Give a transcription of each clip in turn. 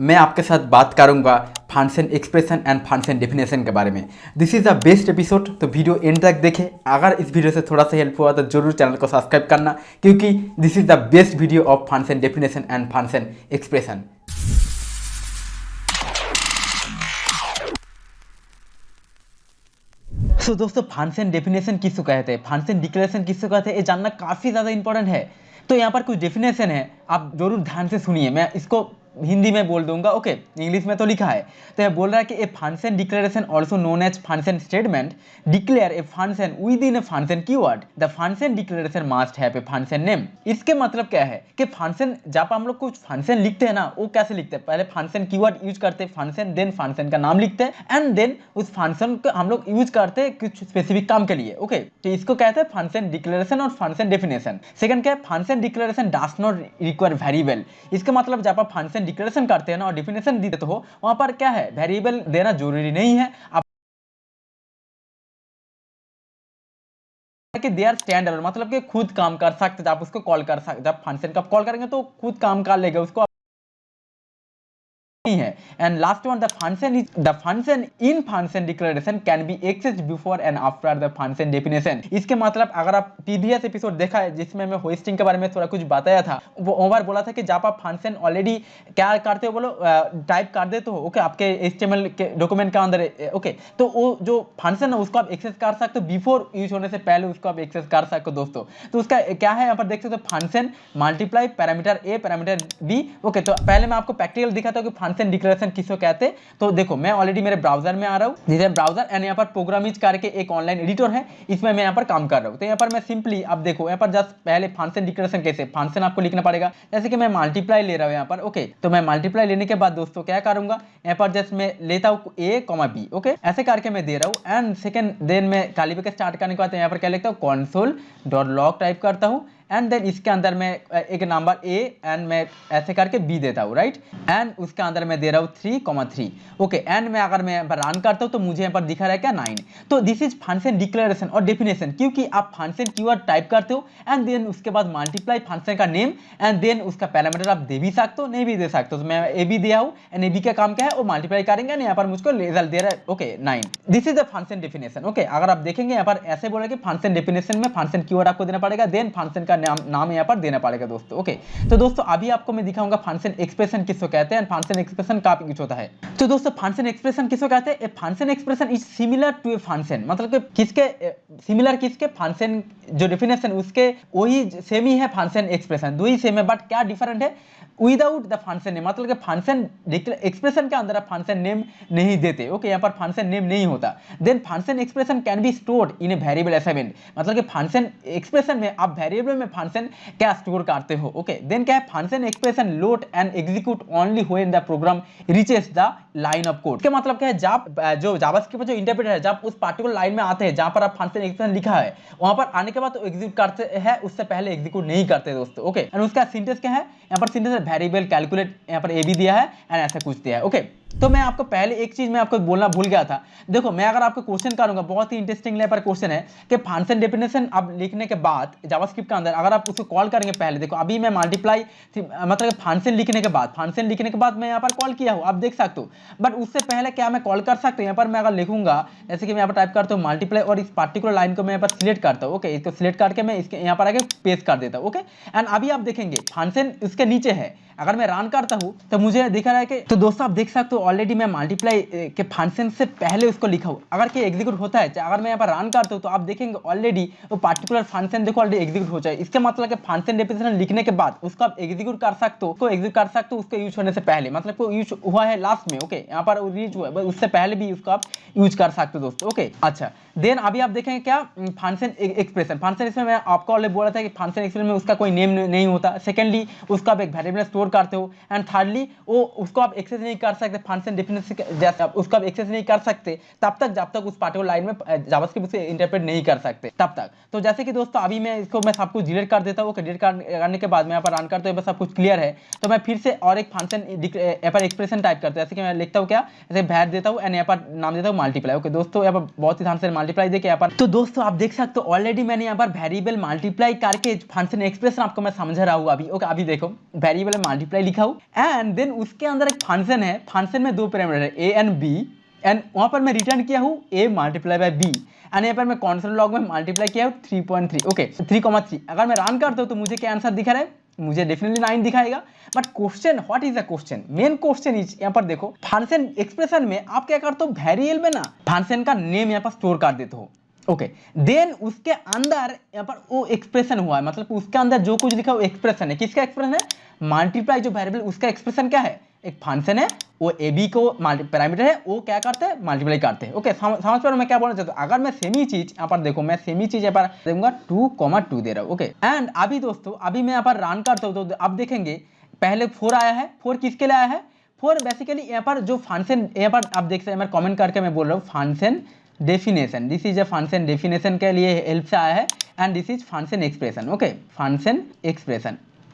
मैं आपके साथ बात करूंगा function expression and function definition के बारे में। This is the best episode, तो वीडियो एंड तक देखें। अगर इस वीडियो से थोड़ा सा हेल्प हुआ तो जरूर चैनल को सब्सक्राइब करना, क्योंकि this is the best video of function definition and function expression. So दोस्तों, फंक्शन डेफिनेशन किसको कहते हैं, फंक्शन डिक्लेरेशन किसको कहते हैं, ये जानना काफ़ी ज़्यादा इंपॉर्टेंट है। तो यहाँ पर कुछ डेफिनेशन है, आप जरूर ध्यान से सुनिए। मैं इसको हिंदी में बोल दूंगा, ओके। इंग्लिश में तो लिखा है। तो यह बोल रहा है कि a function declaration also known as function statement declare a function with in a function keyword. The function declaration must have a function name. इसके मतलब क्या है कि फंक्शन, जब हम लोग कुछ फंक्शन लिखते हैं ना, वो कैसे लिखते हैं, पहले फंक्शन कीवर्ड यूज करते हैं फंक्शन, देन फंक्शन का नाम लिखते हैं एंड देन उस फंक्शन को हम लोग यूज करते हैं कुछ स्पेसिफिक काम के लिए, ओके। तो इसको कहते हैं फंक्शन डिक्लेरेशन और फंक्शन डेफिनेशन। सेकंड क्या है, function declaration does not require variable. इसका मतलब जब आप फंक्शन डिक्लेरेशन करते हैं ना और डेफिनेशन देते हो, वहां पर क्या है, वेरिएबल देना जरूरी नहीं है। आप कि दे आर स्टैंडर्ड, मतलब कि खुद काम कर सकते, आप उसको कॉल कर सकते, जब फंक्शन का कॉल करेंगे तो खुद काम कर लेगा, उसको है। And last one, the function in function declaration can be accessed before and after the function definition. इसके मतलब अगर आप प्रीवियस एपिसोड देखा है जिसमें मैं होस्टिंग के बारे में थोड़ा कुछ बताया था, वो ओवर बोला था कि जब आप फंक्शन ऑलरेडी क्या करते हो, बोलो टाइप कर देते हो, ओके, आपके HTML के डॉक्यूमेंट के अंदर, ओके, तो वो जो फंक्शन है उसको आप एक्सेस कर सकते हो, बिफोर यूज होने से पहले उसको आप एक्सेस कर सकते हो दोस्तों। तो उसका क्या है, यहाँ पर देख सकते हो, function multiply parameter A parameter B, okay. तो पहले मैं आपको प्रैक्टिकल दिखाता हूँ कि फंक्शन डिक्लेरेशन किसको कहते हैं। तो देखो, मैं ऑलरेडी मेरे ब्राउजर में आ रहा हूँ, जैसे ब्राउजर एंड यहाँ पर प्रोग्रामिज करके एक ऑनलाइन एडिटर है, इसमें मैं यहाँ पर काम कर रहा हूँ। तो यहाँ पर मैं सिंपली, अब देखो यहाँ पर जस्ट पहले फंक्शन डिक्लेरेशन कैसे, फंक्शन आपको लिखना पड़ेगा। जैसे कि मैं मल्टीप्लाई ले रहा हूँ यहाँ पर, ओके। तो मैं मल्टीप्लाई लेने के बाद दोस्तों क्या करूंगा, यहाँ पर जस्ट मैं लेता हूँ A, B, ओके, ऐसे करके मैं दे रहा हूँ। एंड सेकंड, देन मैं काली पे स्टार्ट करने के बाद यहाँ पर क्या लिखता हूँ, console.log टाइप करता हूँ एंड देन इसके अंदर मैं एक नंबर A एंड मैं ऐसे करके B देता हूँ, राइट। एंड उसके अंदर मैं दे रहा हूँ 3,3, ओके। एंड मैं अगर मैं रन करता हूँ तो मुझे यहाँ पर दिखा रहा है क्या, 9। तो दिस इज फंक्शन डिक्लेरेशन और डेफिनेशन, क्योंकि आप फंक्शन कीवर्ड टाइप करते हो एंड देन उसके बाद मल्टीप्लाई फंक्शन का नेम एंड देन उसका पैरामीटर आप दे भी सकते हो, नहीं भी दे सकते हो। तो मैं A B दिया हूँ एंड A B का काम क्या है, वो मल्टीप्लाई करेंगे एंड यहाँ पर मुझको रिजल्ट दे रहा है, okay, 9। This is the function definition, okay. अगर आप देखेंगे यहाँ पर ऐसे बोला कि फंक्शन डेफिनेशन में फंक्शन कीवर्ड आपको देना पड़ेगा, देन फंक्शन का नाम यहाँ पर देना पड़ेगा दोस्तों, ओके। तो दोस्तों अभी आपको मैं दिखाऊंगा फंक्शन एक्सप्रेशन किसको कहते हैं, फंक्शन एक्सप्रेशन का यूज होता है। तो दोस्तों फंक्शन एक्सप्रेशन किसको कहते हैं, function expression is similar to a function, मतलब कि किसके सिमिलर, किसके, फंक्शन जो डेफिनेशन उसके वही सेम ही है, फंक्शन एक्सप्रेशन दो ही सेम है, बट क्या डिफरेंट है, विदाउट द फंक्शन नेम, मतलब कि फंक्शन एक्सप्रेशन के अंदर आप फंक्शन नेम नहीं देते, ओके, यहाँ पर फंक्शन नेम नहीं होता। Then function expression can be stored in a variable assignment, मतलब कि फंक्शन एक्सप्रेशन में आप वेरिएबल में फंक्शन क्या स्टोर करते हो, ओके। देन क्या है, function expression load and execute only when the program reaches the line of code. इसका मतलब क्या है, जब जो जावास्क्रिप्ट जो इंटरप्रेटर है, जब उस पार्टिकुलर लाइन में आते हैं जहां पर आप फंक्शन एक्सप्रेशन लिखा है, वहां पर आने के बाद तो एग्जीक्यूट करते हैं, उससे पहले एग्जीक्यूट नहीं करते दोस्तों, ओके। एंड उसका सिंटेक्स क्या है, यहाँ पर सिंटेक्स वेरिएबल कैलकुलेट, यहाँ पर A B दिया है एंड ऐसा कुछ दिया है, ओके। तो मैं आपको पहले एक चीज मैं आपको बोलना भूल गया था। देखो, मैं अगर आपको क्वेश्चन करूंगा, बहुत ही इंटरेस्टिंग लेवल पर क्वेश्चन है कि फंक्शन डेफिनेशन अब लिखने के बाद जावास्क्रिप्ट के अंदर अगर आप उसको कॉल करेंगे, पहले देखो अभी मैं मल्टीप्लाई मतलब फंक्शन लिखने के बाद मैं यहाँ पर कॉल किया हूँ, आप देख सकते हो। बट उससे पहले क्या मैं कॉल कर सकता हूँ, यहाँ पर मैं अगर लिखूंगा, जैसे कि मैं यहाँ पर टाइप करता हूँ मल्टीप्लाई और इस पार्टिकुलर लाइन को मैं यहाँ पर सिलेक्ट करता हूँ, ओके। इसको सिलेक्ट करके मैं इसके यहाँ पर आगे पेस्ट कर देता हूँ, ओके। एंड अभी आप देखेंगे फंक्शन उसके नीचे है, अगर मैं रन करता हूं तो मुझे दिख रहा है कि, तो दोस्तों आप देख सकते हो ऑलरेडी मैं मल्टीप्लाई के फंक्शन से पहले उसको लिखा हूं। अगर कि एग्जीक्यूट होता है, अगर मैं यहाँ पर रन करता हूं तो आप देखेंगे ऑलरेडी वो पार्टिकुलर फंक्शन देखो ऑलरेडी एग्जीक्यूट हो जाए। इसका मतलब कि फंक्शन डेफिनेशन लिखने के बाद उसको आप एग्जीक्यूट कर सकते हो, उसको यूज होने से पहले, मतलब को यूज हुआ है लास्ट में, ओके, यहाँ पर यूज हुआ है, उससे पहले भी उसको आप यूज कर सकते हो दोस्तों, ओके। अच्छा, देन अभी आप देखेंगे क्या, फंक्शन एक्सप्रेशन, फंक्शन इसमें मैं आपको ऑलरेडी बोला था कि फंक्शन एक्सप्रेशन में उसका कोई नेम नहीं होता। सेकेंडली उसका आप एक वेरिएबल स्टोर करते हो एंड थर्डली वो उसको आप एक्सेस नहीं कर सकते फंक्शन डेफिनेशन जैसे आप उसको आप एक्सेस नहीं कर सकते तब तक जब तक उस पार्टिकुलर लाइन में जावास्क्रिप्ट उसे इंटरप्रेट नहीं कर सकते तब तक। तो जैसे कि दोस्तों अभी मैं इसको मैं सब कुछ डिलीट कर देता हूँ। डिलीट करने के बाद मैं यहाँ पर रन करता हूँ, सब कुछ क्लियर है। तो मैं फिर से और एक फंक्शन यहाँ पर एक्सप्रेशन टाइप करता हूँ, जैसे कि मैं लिखता हूँ क्या, जैसे वैट देता हूँ एंड यहाँ पर नाम देता हूँ मल्टीप्लाई। ओके दोस्तों, यहाँ पर बहुत ही ध्यान से मल्टीप्लाई देके यहाँ पर, तो दोस्तों आप देख सकते हो ऑलरेडी मैंने यहाँ पर वेरिएबल मल्टीप्लाई करके फंक्शन एक्सप्रेशन आपको मैं समझा रहा हूँ अभी। ओके अभी देखो वेरिएबल मल्टीप्लाई लिखा हूँ एंड देन उसके अंदर एक फंक्शन है, फंक्शन में दो पैरामीटर है ए एंड बी एंड वहाँ पर मैं रिटर्न किया हूँ A multiply by B and यहाँ पर मैं कॉन्सोल लॉग में मल्टीप्लाई किया हूँ 3.3। ओके 3,3। अगर मैं रन करता हूँ तो मुझे क्या आंसर दिखा रहा है, मुझे डेफिनेटली 9 दिखाएगा। But question what is the question, main question is यहाँ पर देखो फंक्शन एक्सप्रेशन में आप क्या करते हो, वेरिएबल में ना फंक्शन का नेम यहाँ पर स्टोर कर देते हो। ओके देन उसके अंदर यहाँ पर वो एक्सप्रेशन हुआ है, मतलब उसके अंदर जो कुछ लिखा वो एक्सप्रेशन है। किसका एक्सप्रेशन है, मल्टीप्लाई जो वेरिएबल उसका एक्सप्रेशन क्या है, एक फंक्शन है वो ए बी को पैरामीटर है वो क्या करते हैं मल्टीप्लाई करते हैं। ओके समझ पा रहे हो मैं क्या बोलना चाहता हूँ। अगर मैं सेम ही चीज यहाँ पर देखो, मैं सेम ही चीज यहाँ पर दूंगा 2,2 दे रहा हूँ। ओके एंड अभी दोस्तों अभी मैं यहाँ पर रन करता हूँ तो आप देखेंगे पहले 4 आया है। 4 किसके लिए आया है, 4 बेसिकली यहाँ पर जो फंक्शन यहाँ पर आप देख सकते हैं, मैं कमेंट करके मैं बोल रहा हूँ function definition, this is a function definition के लिए हेल्प से आया है and this is function expression. Okay function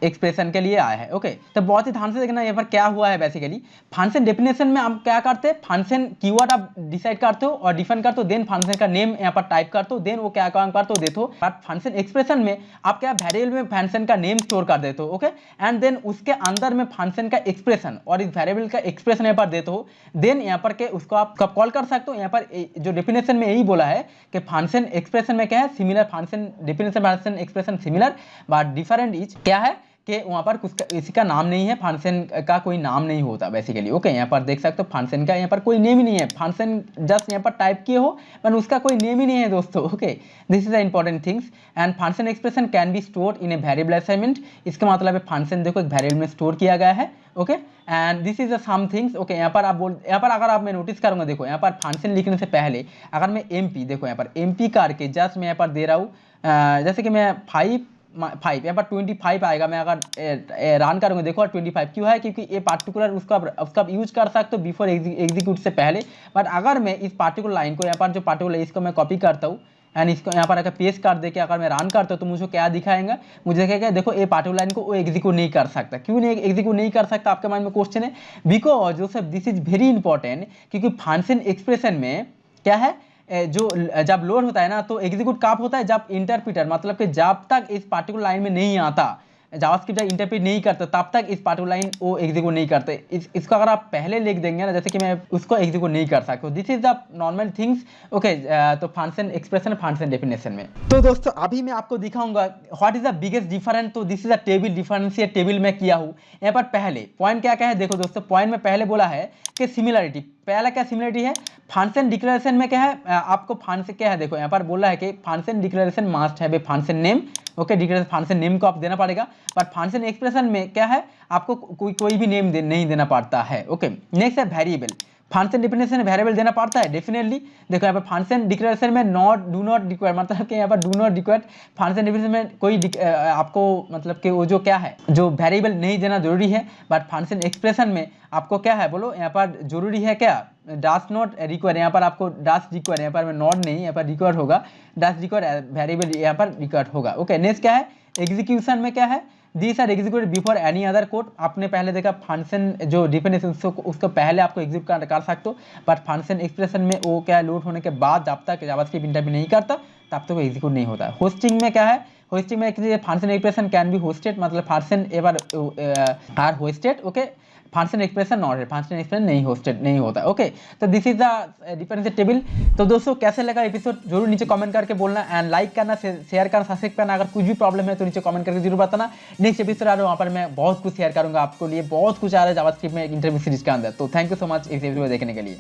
expression के लिए आया है। ओके तो बहुत ही ध्यान से देखना यहाँ पर क्या हुआ है। बेसिकली फंक्शन डेफिनेशन में आप क्या करते हैं, फंक्शन कीवर्ड आप डिसाइड करते हो और डिफाइन करते हो, देन फंक्शन का नेम यहाँ पर टाइप करते हो, देन वो क्या काम करते हो देते हो। बट फंक्शन एक्सप्रेशन में आप क्या वेरिएबल में फंक्शन का नेम स्टोर कर देते हो। ओके एंड देन उसके अंदर में फंक्शन का एक्सप्रेशन और इस वेरिएबल का एक्सप्रेशन यहाँ पर देते हो, देन यहाँ पर के उसको आप कब कॉल कर सकते हो। यहाँ पर जो डेफिनेशन में यही बोला है कि फंक्शन एक्सप्रेशन में क्या है, similar function definition function expression similar but different is क्या है कि वहाँ पर कुछ इसी का नाम नहीं है, फंक्शन का कोई नाम नहीं होता बेसिकली। ओके यहाँ पर देख सकते हो फंक्शन का यहाँ पर कोई नेम ही नहीं है, फंक्शन जस्ट यहाँ पर टाइप किए हो पर उसका कोई नेम ही नहीं है दोस्तों। Okay this is the important things and function expression can B store in a variable assignment. इसका मतलब है फंक्शन देखो एक वेरिएबल में स्टोर किया गया है। Okay and this is the some things. Okay यहाँ पर आप यहाँ पर अगर आप मैं नोटिस करूँगा देखो यहाँ पर फंक्शन लिखने से पहले अगर मैं MP देखो यहाँ पर MP करके जस्ट मैं यहाँ पर दे रहा हूँ जैसे कि मैं 5 यहाँ पर 25 आएगा। मैं अगर रन करूँगा देखो 25 क्यों है, क्योंकि ये पार्टिकुलर उसका यूज कर सकते हो बिफोर एग्जीक्यूट से पहले। बट अगर मैं इस पार्टिकुलर लाइन को यहाँ पर जो पार्टिकुलर इसको मैं कॉपी करता हूँ एंड इसको यहाँ पर अगर पेस्ट कर दे के अगर मैं रन करता हूँ तो मुझे क्या दिखाएगा, मुझे दिखाएगा देखो ये पार्टिकुलर लाइन को वो एग्जीक्यूट नहीं कर सकता। क्यों नहीं एग्जीक्यूट नहीं कर सकता, आपके माइंड में क्वेश्चन है। बिकॉज जो सब दिस इज वेरी इंपॉर्टेंट, क्योंकि फंक्शन एक्सप्रेशन में क्या है जो जब लोड होता है ना तो एग्जीक्यूट कब होता है, जब इंटरप्रीटर मतलब कि जब तक इस पार्टिकुलर लाइन में नहीं आता, जावास्क्रिप्ट जब इंटरप्रेट नहीं करता तब तक इस पार्टिकुलर लाइन वो एग्जीक्यूट नहीं करते। इसको अगर आप पहले लिख देंगे ना जैसे कि मैं उसको एग्जीक्यूट नहीं कर सकता। This is the normal things. Okay तो फंक्शन एक्सप्रेशन फंक्शन डेफिनेशन में तो दोस्तों अभी मैं आपको दिखाऊंगा what is the biggest difference. तो this is the table difference, ये टेबल में किया हूँ। यहाँ पर पहले पॉइंट क्या क्या है देखो दोस्तों, पॉइंट में पहले बोला है कि सिमिलरिटी, पहला क्या सिमिलरिटी है, फंक्शन डिक्लेरेशन में क्या है आपको फंक्शन क्या है देखो यहाँ पर बोला है कि function declaration must have a function name. Okay declaration function name को आप देना पड़ेगा, बट फंक्शन एक्सप्रेशन में क्या है आपको कोई भी नेम नहीं देना पड़ता है। ओके नेक्स्ट है वेरिएबल, फंक्शन डिफिनेशन वेरिएबल देना पड़ता है डेफिनेटली। देखो यहाँ पर फंक्शन डिक्लेरेशन में डू नॉट रिक्वायर, मतलब कि यहाँ पर do not require, function definition में कोई आपको मतलब कि वो जो क्या है जो वेरिएबल नहीं देना जरूरी है, बट फंक्शन एक्सप्रेशन में आपको क्या है बोलो यहाँ पर जरूरी है क्या, डस नॉट रिक्वायर, यहाँ पर आपको डस रिक्वायर, यहाँ पर मैं नॉट नहीं यहाँ पर रिक्वायर होगा, डस रिक्वायर वेरिएबल यहाँ पर रिक्वायर होगा। ओके नेक्स्ट क्या है एग्जीक्यूशन में क्या है, this are executed before any other code. आपने पहले देखा फंक्शन जो डिफिनेशन उसको पहले आपको एग्जीक्यूट कर सकते हो, बट फंक्शन एक्सप्रेशन में वो क्या लोड होने के बाद जब तक जावास्क्रिप्ट इंटरप्रेट नहीं करता तब तक वो एग्जीक्यूट नहीं होता। होस्टिंग में क्या है, होस्टिंग में function expression can be hosted, मतलब function ever are hosted. Okay function expression not है, फंक्शन एक्सप्रेशन नहीं होस्टेड नहीं होता। ओके तो this is the difference table. तो दोस्तों कैसे लगा एपिसोड जरूर नीचे कमेंट करके बोलना एंड लाइक करना, शेयर करना, सब्सक्राइब करना। अगर कुछ भी प्रॉब्लम है तो नीचे कमेंट करके जरूर बताना। नेक्स्ट एपिसोड आ रहा है वहाँ पर मैं बहुत कुछ शेयर करूंगा आपको लिए, बहुत कुछ आ रहा है जावास्क्रिप्ट में इंटरव्यू सीरीज के अंदर। तो थैंक यू सो मच इस वीडियो देखने के लिए।